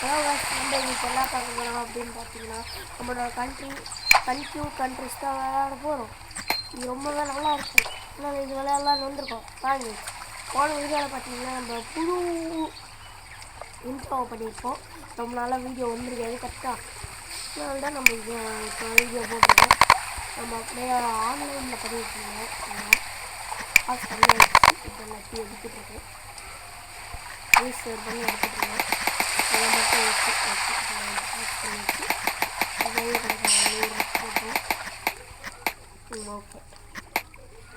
நம்ம இன்னைக்கு என்ன பார்க்க போகிறோம் அப்படின்னு பார்த்தீங்கன்னா நம்மளோட கண்ட்ரிஸ் தான் விளையாட போகிறோம். இது ரொம்பவே நல்லா இருக்கும். நாங்கள் இது விளையாடலான்னு வந்திருக்கோம். வாங்க போன வீடியோவில் பார்த்தீங்கன்னா நம்ம புது இன்ட்ரோவை பண்ணியிருப்போம். ரொம்ப நாளாக வீடியோ வந்துருக்காது கரெக்டாக. அதனால தான் நம்ம இப்போ வீடியோ போட்டுருக்கோம். நம்ம அப்படியே ஆன்லைனில் பண்ணிட்டுருந்தோம். காசு கம்மியாகிடுச்சு. இப்போ எல்லாத்தையும் எடுத்துகிட்ருக்கோம். ரீசேர் பண்ணி எடுத்துகிட்ருக்கோம். அதை மட்டும் வச்சு பண்ணிட்டு அதையே கிடைக்கும். ஓகே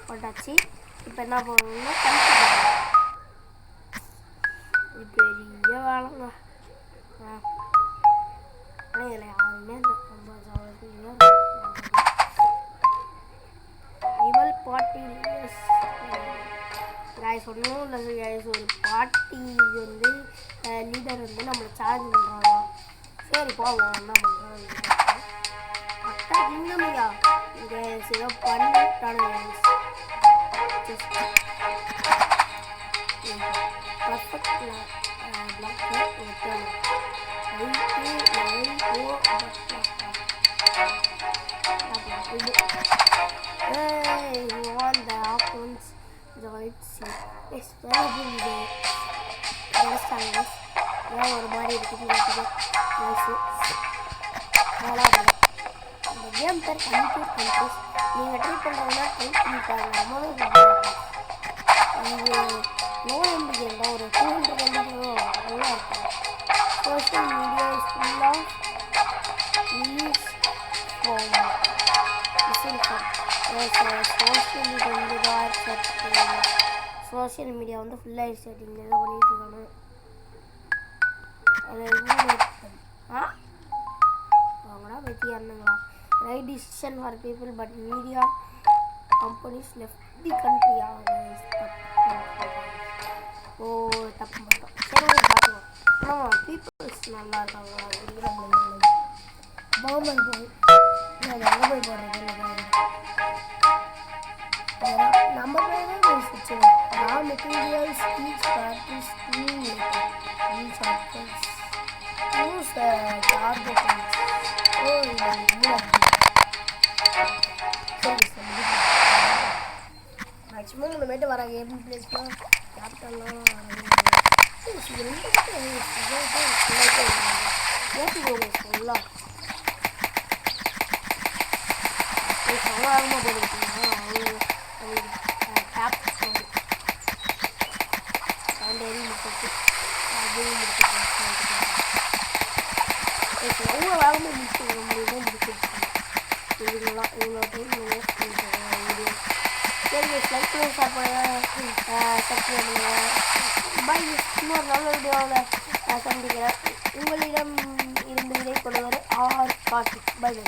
போட்டாச்சு. இப்போ என்ன பண்ணணும்னா இது பெரிய வேலைங்க. ஆனால் இதில் யாருமே இல்லை. ரொம்ப ஜாலியாக ரிவல் பார்ட்டி கைஸ் ஒன்றும் இல்லை கைஸ். ஒரு பார்ட்டி வந்து லீடர் வந்து நம்மளை சேலஞ்ச் பண்ணுறாங்க. சரி போவோம் என்ன பண்ணுறோம். அட்டா இன்னமையா இங்கே ஏதோ பண்ணிட்டானு perfect block won the opponents joined see yes very good understand ஒரு மாதிரி இருக்குது இந்த கேம் பேர் கண்ட்ரிஸ். நீங்கள் ட்ரை பண்ணுறதுனா ட்ரை பண்ணி பாருங்கள். ரொம்பவே இது லோ எம்பி கேம் தான். ஒரு 200 எம்பி நல்லா இருக்கும். Social media is full of news social media வந்து ஃபுல்லாக செட்டிங் எல்லாம் பண்ணிட்டு இருக்காங்க. அவங்களா வெற்றியாருங்களா. Right decision for people but media companies left the country. ஓ தப்பு பண்ணிட்டோம். சரி பார்த்துக்கோம். ஆனால் பீப்புள்ஸ் நல்லா இருக்காங்க. கவர்மெண்ட் போய் எங்கே போய் போடுறது நம்ம போய் தான் வச்சுருவோம். நான் material speech practice use target. ஓ மேக்ஸிமம் இந்தமாரி வர கேம் பிளேஸ்லாம் கேப்டன்லாம் ஏற்றுக்கோங்க ஃபுல்லாக சவாலமாக போட்டுக்கிட்டீங்கன்னா டேப் சாண்டேரி முடிச்சு அதையும் எவ்வளோ வேகமாக முடிச்சுக்கோங்க. முடியும் முடிச்சுருக்காங்க இவங்களாம் இவ்வளோ டைம் வீடியோ. சரி லைக் பண்ணி சப்ஸ்கிரைப் பண்ணுங்கள். பாய். இன்னொரு நல்ல வீடியோவில் சந்திக்கிறேன். உங்களிடம் இருந்து விடை கொள்வது ஆர் கார்த்திக். By by.